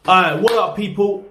Alright, what up people?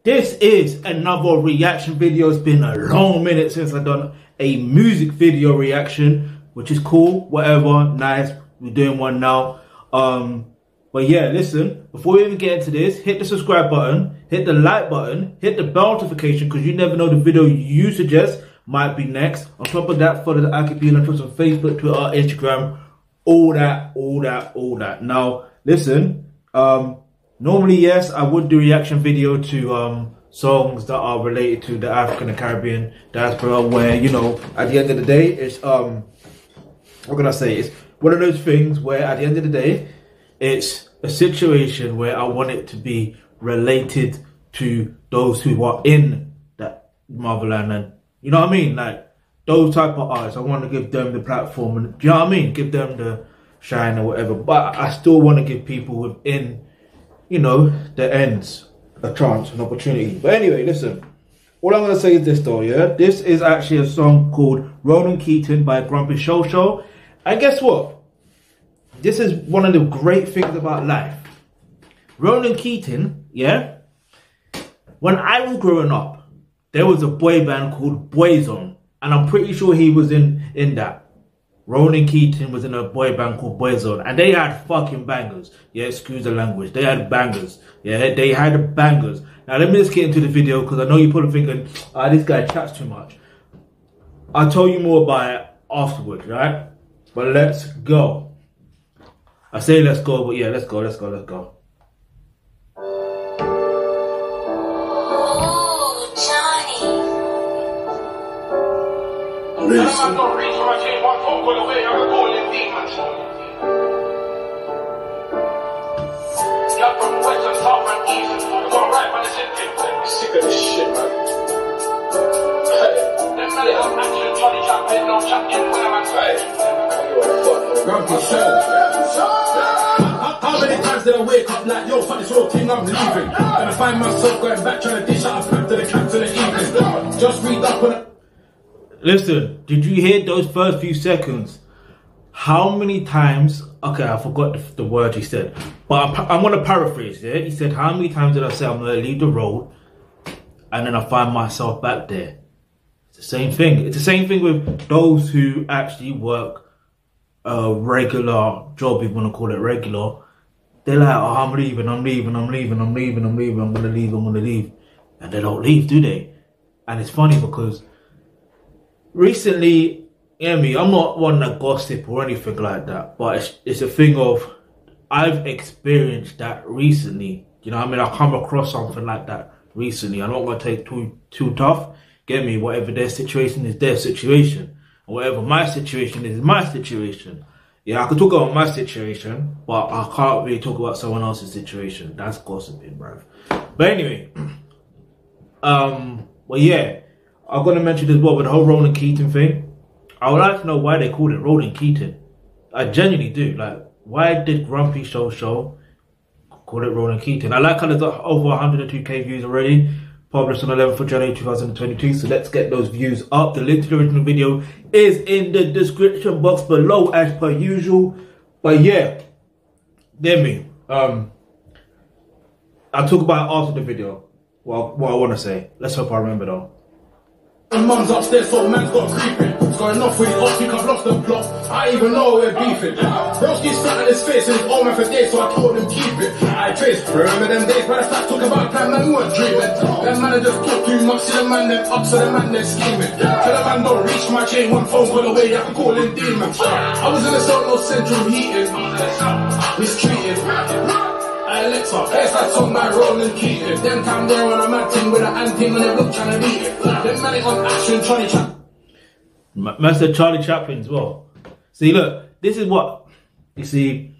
This is another reaction video. It's been a long minute since I've done a music video reaction, which is cool, whatever, nice. We're doing one now. But yeah, listen, before we even get into this, hit the subscribe button, hit the like button, hit the bell notification, because you never know the video you suggest might be next. On top of that, follow the Alkebulantrust on Facebook, Twitter, Instagram, all that. Now, listen, normally, yes, I would do a reaction video to songs that are related to the African and Caribbean diaspora, where, you know, at the end of the day, it's, what can I say? It's one of those things where at the end of the day, it's a situation where I want it to be related to those who are in that motherland, and you know what I mean? Like, those type of artists, I want to give them the platform, and do you know what I mean? Give them the shine or whatever, but I still want to give people within, you know, the ends a chance, an opportunity. But anyway, listen, all I'm going to say is this though, yeah? This is actually a song called Ronan Keating by Sho Sho. And guess what? This is one of the great things about life. Ronan Keating, yeah? When I was growing up, there was a boy band called Boyzone, and I'm pretty sure he was in that. Ronan Keating was in a boy band called Boyzone, and they had fucking bangers. Yeah, excuse the language. They had bangers. Yeah, they had bangers. Now, let me just get into the video, because I know you're probably thinking, this guy chats too much. I'll tell you more about it afterwards, right? But let's go. I say let's go, but yeah, let's go. Sick of this shit, man. How many times did I wake up like, yo, fuck this whole thing, I'm leaving? And I find myself going back trying to dish out a pack to the camp in the evening. Just read up on it. Listen, did you hear those first few seconds? How many times, okay, I forgot the word he said, but I'm going to paraphrase, yeah? He said, how many times did I say I'm going to leave the road and then I find myself back there? It's the same thing. It's the same thing with those who actually work a regular job, if you want to call it regular. They're like, oh, I'm leaving. I'm going to leave. And they don't leave, do they? And it's funny because recently, you know me, I'm not one to gossip or anything like that, but it's a thing of, I've experienced that recently. You know what I mean? I've come across something like that recently. I'm not going to take too tough. Get me? Whatever their situation is their situation. Or whatever my situation is my situation. Yeah, I could talk about my situation, but I can't really talk about someone else's situation. That's gossiping, bruv. But anyway, well, yeah, I'm going to mention as well with the whole Ronan Keating thing. I would like to know why they called it Ronan Keating. I genuinely do. Like, why did Sho Sho call it Ronan Keating? I like how there's over 102k views already. Published on 11th of January 2022. So let's get those views up. The link to the original video is in the description box below as per usual. But yeah, get me. I'll talk about it after the video. What I want to say. Let's hope I remember though. Mum's upstairs, so man's got creeping. It's going off with his off, I've lost the plot. I even know we're beefing. Broski's sat in his face and his old man for days, so I told him keep it. I trace, remember them days when I started talking about plan, man, we weren't dreaming. Them man just talk too much, see the man them up, so the man they're scheming. Tell the man don't reach my chain, one phone call away, I can call him demon. I was in the zone, no central heating. Mistreated. Alexa, there's that song by Ronan Keating. Them time there on a mad thing with an anti when they look trying to beat it. Them man it on action, Charlie Chaplin. Master Charlie Chaplin as well. See, look, this is what, you see,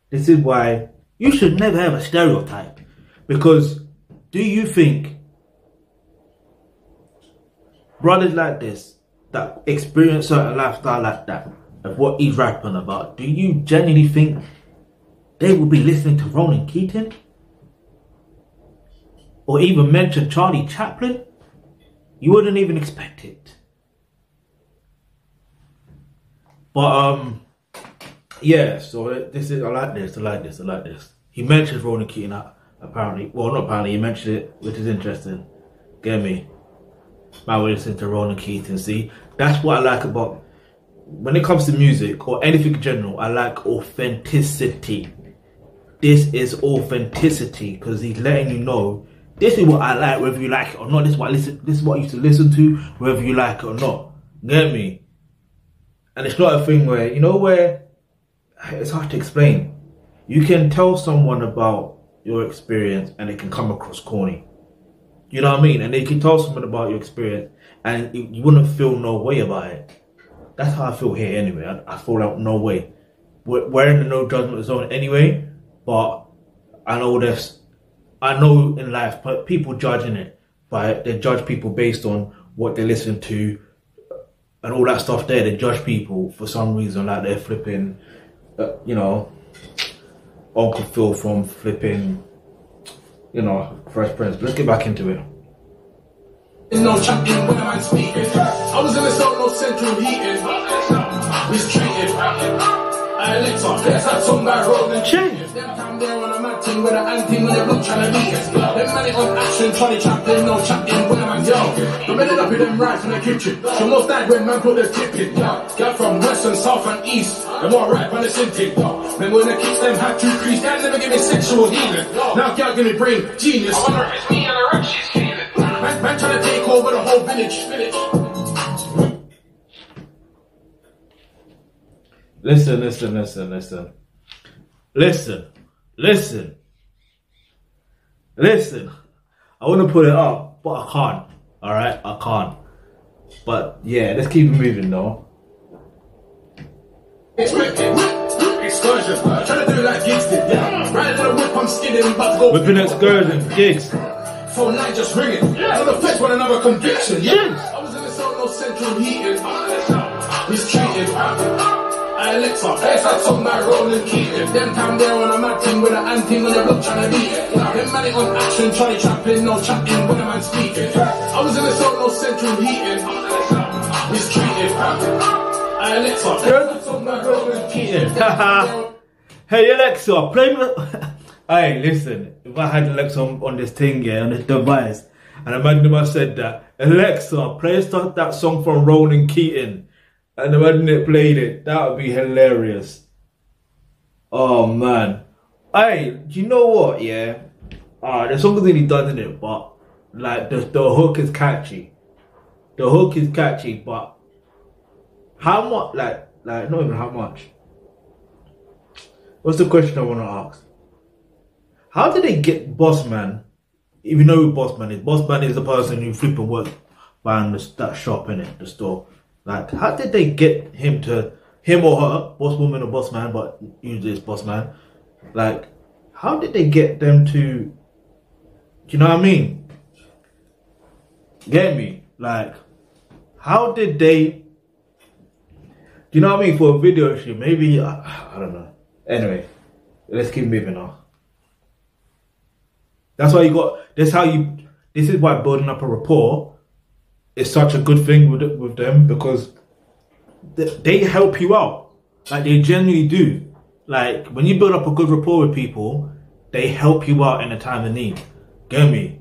this is why you should never have a stereotype. Because do you think brothers like this, that experience certain lifestyle like that, of what he's rapping about, do you genuinely think they will be listening to Ronan Keating? Or even mention Charlie Chaplin? You wouldn't even expect it. But yeah, so this is, I like this. He mentions Ronan Keating. apparently. Well, not apparently, he mentioned it, which is interesting. Get me? Man, we listen to Ronan Keating. See, that's what I like about, when it comes to music or anything in general, I like authenticity. This is authenticity, because he's letting you know, this is what I like, whether you like it or not. This is what I used to listen to, whether you like it or not. Get me? And it's not a thing where, you know, where it's hard to explain. You can tell someone about your experience and it can come across corny. You know what I mean? And then you can tell someone about your experience and you wouldn't feel no way about it. That's how I feel here anyway. I feel like no way. We're in the no judgment zone anyway, but I know this. I know in life, people judging it, but they judge people based on what they listen to and all that stuff there. They judge people for some reason, like they're flipping, you know, Uncle Phil from flipping, you know, Fresh Prince. Let's get back into it. No champion when I'm speaking. I was in the zone, no central heating. Mistreated. Alexa, there's that song by Ronan Keating. Them time there when I'm acting with an anting when they look trying to beat us. Them money on action, Charlie Chaplin, no champion when I'm yo. I'm ended up with them rice in the kitchen. So most died when man put the tip in. Girl from west and south and east. Them all right on the synthetic. Remember when the kicks them had two crease, they never give me sexual healing. Now girl gonna bring genius. I wonder if it's me and the rap she's feeling. Man trying to take over the whole village. Listen. I want to put it up, but I can't. Alright, I can't. But yeah, let's keep it moving though. Excursion, trying to do like gigs did, yeah. Riding on a whip, I'm skidding, about to go. Whipping excursion, gigs. Phone line just ringing. Yeah. So the feds want another conviction, yeah. I was in the zone, no central heating. Mistreated. Alexa, there's that song by Ronan Keating. Them time there when I'm acting with an anting when they look trying to beat it. Them money on action, Charlie Chaplin, no chatting when I'm speaking. I was in the zone, no central heating. Mistreated. Alexa, there's that song by Ronan Keating. Hey Alexa, play me. Hey, listen, if I had Alexa on this thing, yeah, on this device, and imagine if I said that, Alexa, play that song from Ronan Keating. And imagine it played it. That would be hilarious. Oh man. Hey, do you know what? Yeah. The song isn't really done in it, but like the hook is catchy. The hook is catchy, but how much? Like not even how much. What's the question I want to ask? How did they get Bossman? If you know who Bossman is, Bossman is the person who flipping work behind that shop in it, the store. Like, how did they get him or her, boss woman or boss man, but usually it's boss man. Like, how did they get them to, do you know what I mean? Get me? Like, how did they, do you know what I mean? For a video shoot, maybe, I don't know. Anyway, let's keep moving on. That's why this is why building up a rapport is such a good thing with them, because they help you out. Like, they genuinely do. Like, when you build up a good rapport with people, they help you out in a time of need. Get me?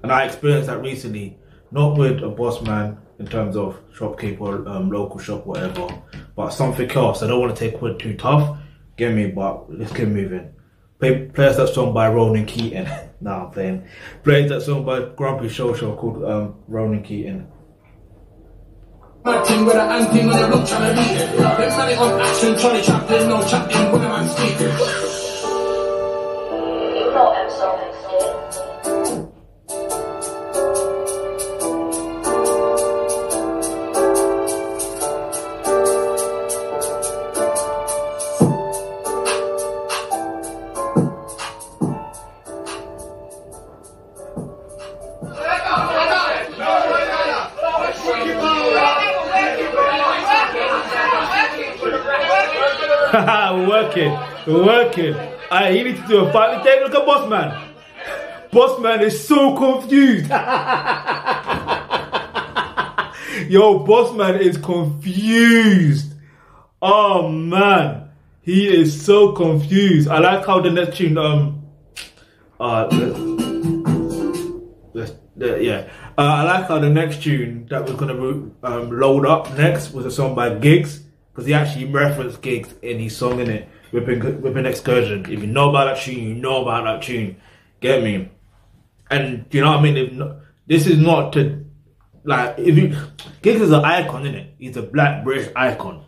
And I experienced that recently, not with a boss man in terms of shopkeeper, local shop, whatever, but something else. I don't want to take it too tough. Get me? But let's keep moving. Play us that song by Ronan Keating. Nah, I'm playing. Play that song by Grumpy Sho Sho called Ronan Keating. Acting with an anting when they look trying to beat it. Them money on action, Charlie Chaplin, no chatting when I'm speaking. You know I'm so We're working. You need to do a fight. Take a look at Bossman. Bossman is so confused. Yo, Bossman is confused. Oh man. He is so confused. I like how the next tune, I like how the next tune that we're gonna load up next was a song by Giggs, because he actually referenced Giggs in his song, innit? With an excursion. If you know about that tune, you know about that tune. Get me? And you know what I mean? This is not to, like, Giggs is an icon, innit? He's a black British icon.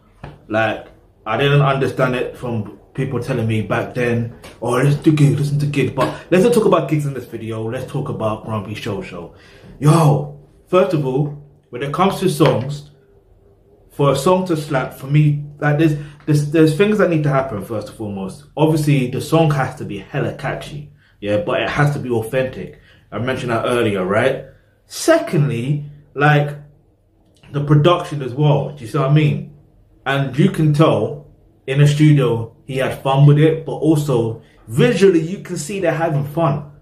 Like, I didn't understand it from people telling me back then, oh, listen to Giggs. But let's not talk about Giggs in this video. Let's talk about Grumpy Sho Sho. Yo, first of all, when it comes to songs, for a song to slap, for me, like there's things that need to happen first and foremost. Obviously, the song has to be hella catchy, yeah, but it has to be authentic. I mentioned that earlier, right? Secondly, like the production as well. Do you see what I mean? And you can tell in the studio he had fun with it, but also visually you can see they're having fun.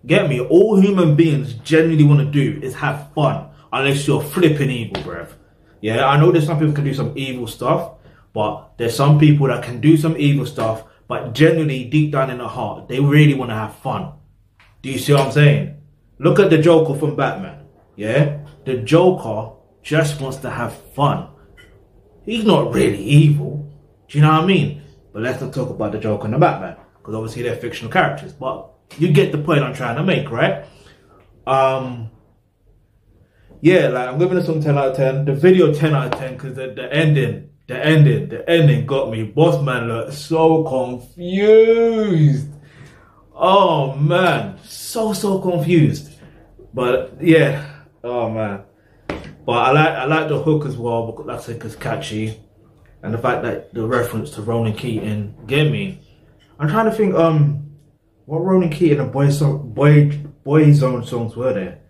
Get me? All human beings genuinely want to do is have fun, unless you're flipping evil, bruv. Yeah, I know there's some people can do some evil stuff, but there's some people that can do some evil stuff, but genuinely deep down in the heart, they really want to have fun. Do you see what I'm saying? Look at the Joker from Batman. Yeah, the Joker just wants to have fun. He's not really evil. Do you know what I mean? But let's not talk about the Joker and the Batman, because obviously they're fictional characters. But you get the point I'm trying to make, right? Yeah, like I'm giving this song 10 out of 10. The video 10 out of 10 because the ending got me. Boss man looked so confused. Oh man, so confused. But yeah, oh man. But I like the hook as well, because like I said, it's catchy, and the fact that the reference to Ronan Keating, get me. I'm trying to think what Ronan Keating and Boyzone songs were there.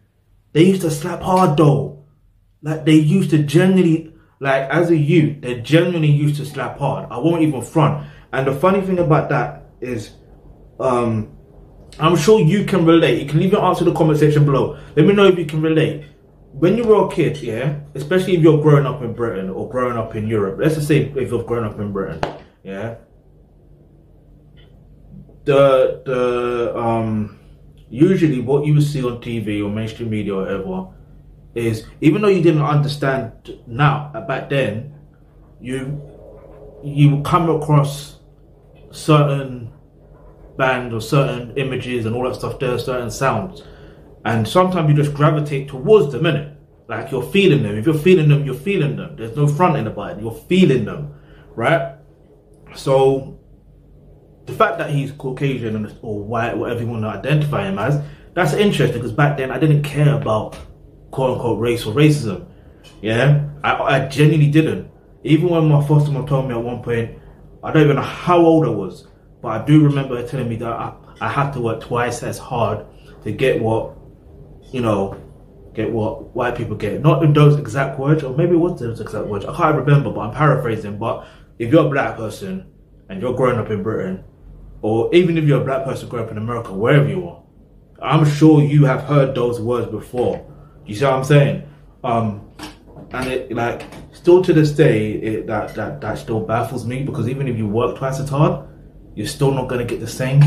They used to slap hard though. Like they used to genuinely, like as a youth, they genuinely used to slap hard. I won't even front. And the funny thing about that is, I'm sure you can relate. You can leave your answer in the comment section below. Let me know if you can relate. When you were a kid, yeah, especially if you're growing up in Britain or growing up in Europe. Let's just say if you're growing up in Britain, yeah. Usually what you would see on TV or mainstream media or whatever is, even though you didn't understand now, back then, you come across certain bands or certain images and all that stuff there, certain sounds, and sometimes you just gravitate towards them, innit? Like you're feeling them. If you're feeling them, you're feeling them. There's no fronting about it. You're feeling them, right? So the fact that he's Caucasian or white, whatever you want to identify him as, that's interesting, because back then I didn't care about quote unquote race or racism. Yeah, I genuinely didn't. Even when my foster mom told me at one point, I don't even know how old I was, but I do remember her telling me that I had to work twice as hard to get what, you know, get what white people get. Not in those exact words, or maybe it was those exact words. I can't remember, but I'm paraphrasing. But if you're a black person and you're growing up in Britain, or even if you're a black person growing up in America, wherever you are, I'm sure you have heard those words before. You see what I'm saying? And it, like, still to this day, that still baffles me, because even if you work twice as hard, you're still not gonna get the same.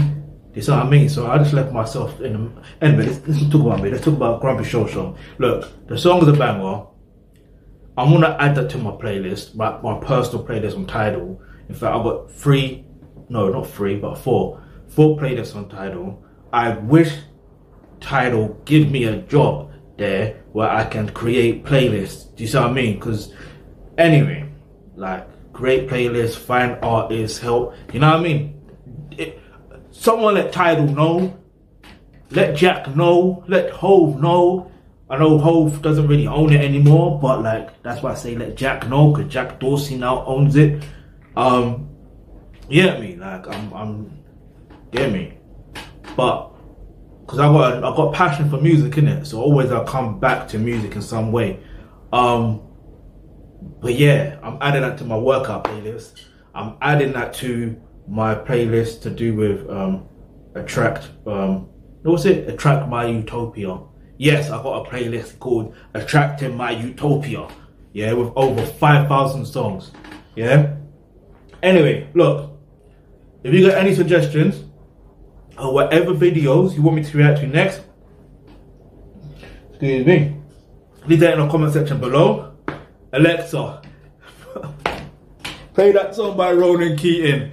You see what I mean? So I just left myself in the... Anyway, let's talk about me. Let's talk about Grumpy Sho Sho. Look, the song is a banger. I'm gonna add that to my playlist, my personal playlist on Tidal. In fact, I've got four playlists on Tidal. I wish Tidal give me a job there where I can create playlists. Do you see what I mean? Because anyway, like, create playlists, find artists, help. You know what I mean? Someone let Tidal know, let Jack know, let Hove know. I know Hove doesn't really own it anymore, but like, that's why I say let Jack know, because Jack Dorsey now owns it. Yeah, me, like I'm get me, but because I got passion for music, innit? So always I come back to music in some way. But yeah, I'm adding that to my workout playlist. I'm adding that to my playlist to do with Attract My Utopia. Yes, I got a playlist called Attracting My Utopia, yeah, with over 5,000 songs. Yeah, Anyway, look, if you got any suggestions or whatever videos you want me to react to next, excuse me, leave that in the comment section below. Alexa, play that song by Ronan Keating.